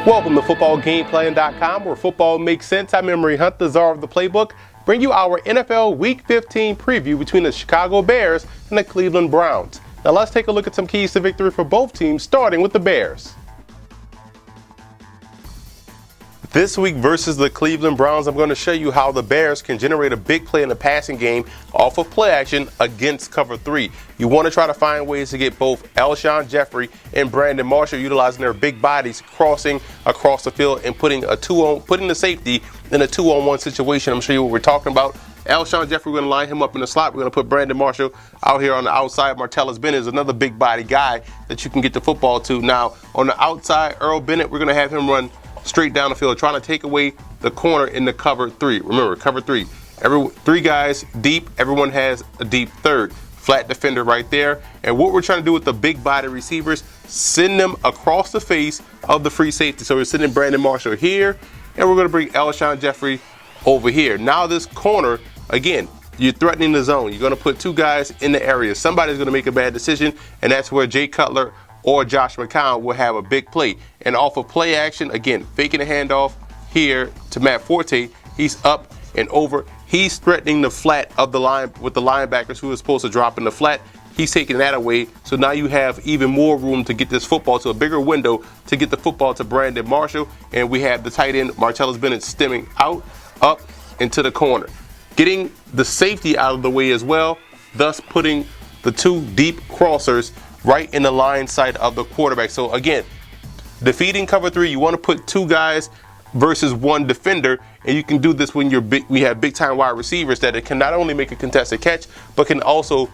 Welcome to FootballGameplan.com, where football makes sense. I'm Emery Hunt, the czar of the playbook. Bring you our NFL Week 15 preview between the Chicago Bears and the Cleveland Browns. Now let's take a look at some keys to victory for both teams, starting with the Bears. This week versus the Cleveland Browns, I'm going to show you how the Bears can generate a big play in the passing game off of play action against cover 3. You want to try to find ways to get both Alshon Jeffrey and Brandon Marshall utilizing their big bodies, crossing across the field and putting the safety in a 2-on-1 situation. I'm going to show you what we're talking about. Alshon Jeffrey, we're going to line him up in the slot. We're going to put Brandon Marshall out here on the outside. Martellus Bennett is another big body guy that you can get the football to. Now, on the outside, Earl Bennett, we're going to have him run straight down the field, trying to take away the corner in the cover 3. Remember, cover 3. Three guys deep. Everyone has a deep third. Flat defender right there. And what we're trying to do with the big body receivers, send them across the face of the free safety. So we're sending Brandon Marshall here, and we're going to bring Alshon Jeffrey over here. Now this corner, again, you're threatening the zone. You're going to put two guys in the area. Somebody's going to make a bad decision, and that's where Jay Cutler or Josh McCown will have a big play. And off of play action, again, faking a handoff here to Matt Forte. He's up and over. He's threatening the flat of the line with the linebackers who are supposed to drop in the flat. He's taking that away. So now you have even more room to get this football to a bigger window to get the football to Brandon Marshall. And we have the tight end, Martellus Bennett, stemming out, up, into the corner. Getting the safety out of the way as well, thus putting the two deep crossers right in the line side of the quarterback. So again, defeating cover 3, you want to put two guys versus one defender, and you can do this when we have big time wide receivers that it can not only make a contested catch, but can also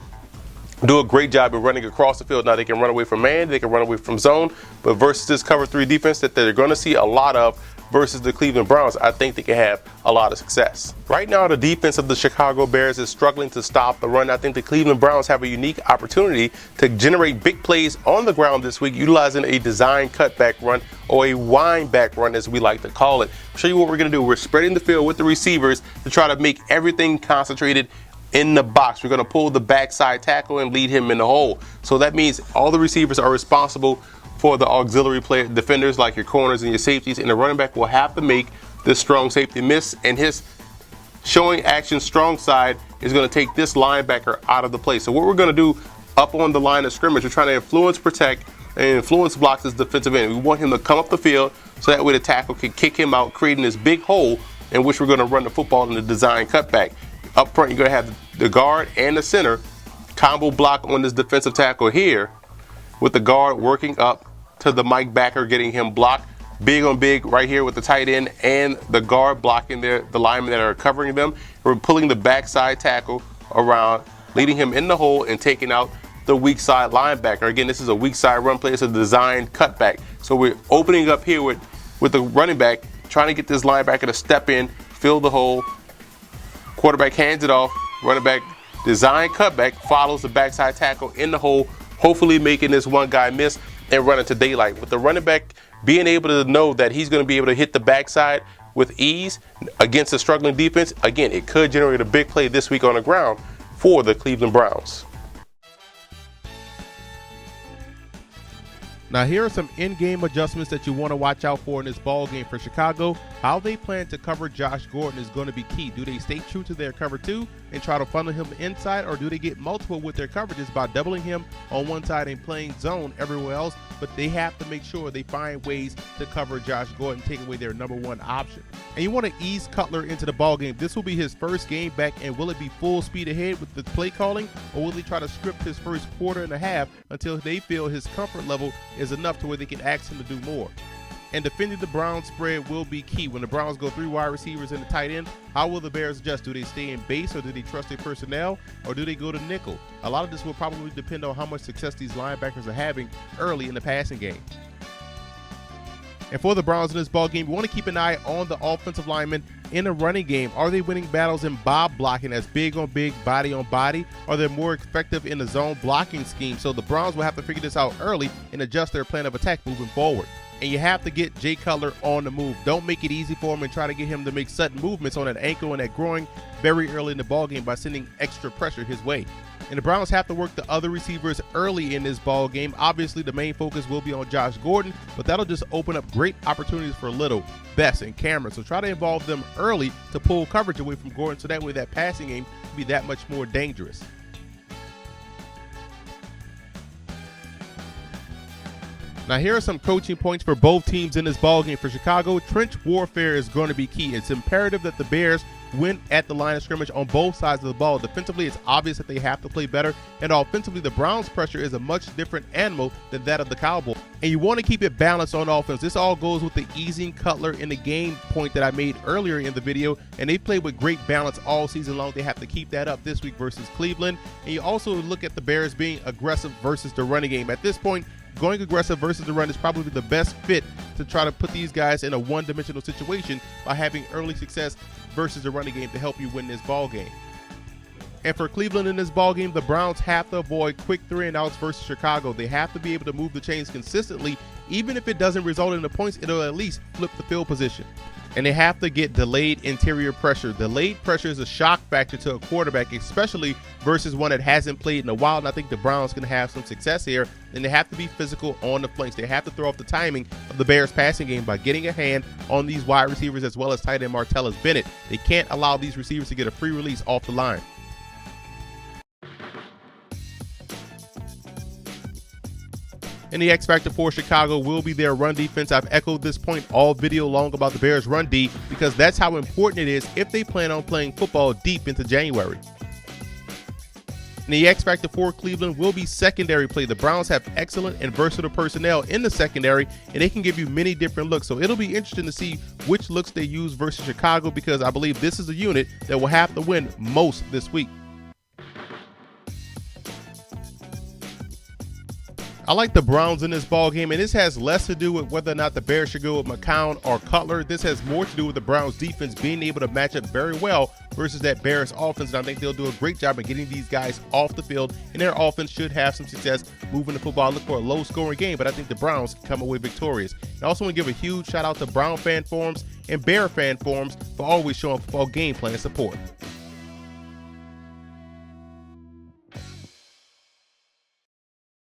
do a great job of running across the field. Now they can run away from man, they can run away from zone, but versus this cover 3 defense that they're going to see a lot of versus the Cleveland Browns, I think they can have a lot of success. Right now, the defense of the Chicago Bears is struggling to stop the run. I think the Cleveland Browns have a unique opportunity to generate big plays on the ground this week, utilizing a design cutback run, or a wind back run as we like to call it. I'll show you what we're going to do. We're spreading the field with the receivers to try to make everything concentrated in the box. We're going to pull the backside tackle and lead him in the hole. So that means all the receivers are responsible for the auxiliary player defenders like your corners and your safeties, and the running back will have to make this strong safety miss, and his showing action strong side is going to take this linebacker out of the play. So what we're going to do up on the line of scrimmage, we're trying to influence protect and influence block this defensive end. We want him to come up the field so that way the tackle can kick him out, creating this big hole in which we're going to run the football in the design cutback. Up front, you're going to have the guard and the center combo block on this defensive tackle here, with the guard working up to the Mike backer, getting him blocked. Big on big right here with the tight end and the guard blocking the linemen that are covering them. We're pulling the backside tackle around, leading him in the hole and taking out the weak side linebacker. Again, this is a weak side run play. It's a designed cutback. So we're opening up here with the running back, trying to get this linebacker to step in, fill the hole. Quarterback hands it off. Running back design cutback, follows the backside tackle in the hole, hopefully making this one guy miss and run into daylight. With the running back being able to know that he's going to be able to hit the backside with ease against a struggling defense, again, it could generate a big play this week on the ground for the Cleveland Browns. Now here are some in-game adjustments that you want to watch out for in this ball game for Chicago. How they plan to cover Josh Gordon is going to be key. Do they stay true to their cover 2 and try to funnel him inside, or do they get multiple with their coverages by doubling him on one side and playing zone everywhere else? But they have to make sure they find ways to cover Josh Gordon, take away their number 1 option. And you want to ease Cutler into the ball game. This will be his first game back, and will it be full speed ahead with the play calling, or will he try to script his first quarter and a half until they feel his comfort level is enough to where they can ask him to do more? And defending the Browns spread will be key. When the Browns go 3 wide receivers and the tight end, how will the Bears adjust? Do they stay in base, or do they trust their personnel, or do they go to nickel? A lot of this will probably depend on how much success these linebackers are having early in the passing game. And for the Browns in this ball game, you want to keep an eye on the offensive linemen in the running game. Are they winning battles in bob blocking, that's big on big, body on body? Are they more effective in the zone blocking scheme? So the Browns will have to figure this out early and adjust their plan of attack moving forward. And you have to get Jay Cutler on the move. Don't make it easy for him and try to get him to make sudden movements on that ankle and that groin very early in the ballgame by sending extra pressure his way. And the Browns have to work the other receivers early in this ball game. Obviously, the main focus will be on Josh Gordon, but that'll just open up great opportunities for Little, Best, and Cameron. So try to involve them early to pull coverage away from Gordon, so that way that passing game will be that much more dangerous. Now, here are some coaching points for both teams in this ballgame. For Chicago, trench warfare is going to be key. It's imperative that the Bears win at the line of scrimmage on both sides of the ball. Defensively, it's obvious that they have to play better, and offensively, the Browns' pressure is a much different animal than that of the Cowboys. And you want to keep it balanced on offense. This all goes with the easing Cutler in the game point that I made earlier in the video, and they played with great balance all season long. They have to keep that up this week versus Cleveland. And you also look at the Bears being aggressive versus the running game. At this point, going aggressive versus the run is probably the best fit to try to put these guys in a one-dimensional situation by having early success versus the running game to help you win this ball game. And for Cleveland in this ball game, the Browns have to avoid quick 3-and-outs versus Chicago. They have to be able to move the chains consistently. Even if it doesn't result in the points, it'll at least flip the field position. And they have to get delayed interior pressure. Delayed pressure is a shock factor to a quarterback, especially versus one that hasn't played in a while. And I think the Browns can have some success here. And they have to be physical on the flanks. They have to throw off the timing of the Bears passing game by getting a hand on these wide receivers as well as tight end Martellus Bennett. They can't allow these receivers to get a free release off the line. And the X factor for Chicago will be their run defense. I've echoed this point all video long about the Bears' run D because that's how important it is if they plan on playing football deep into January. And the X factor for Cleveland will be secondary play. The Browns have excellent and versatile personnel in the secondary, and they can give you many different looks. So it'll be interesting to see which looks they use versus Chicago, because I believe this is a unit that will have to win most this week. I like the Browns in this ball game, and this has less to do with whether or not the Bears should go with McCown or Cutler. This has more to do with the Browns defense being able to match up very well versus that Bears offense, and I think they'll do a great job of getting these guys off the field, and their offense should have some success moving the football. I look for a low-scoring game, but I think the Browns can come away victorious. And I also want to give a huge shout-out to Brown fan forums and Bear fan forums for always showing football game plan support.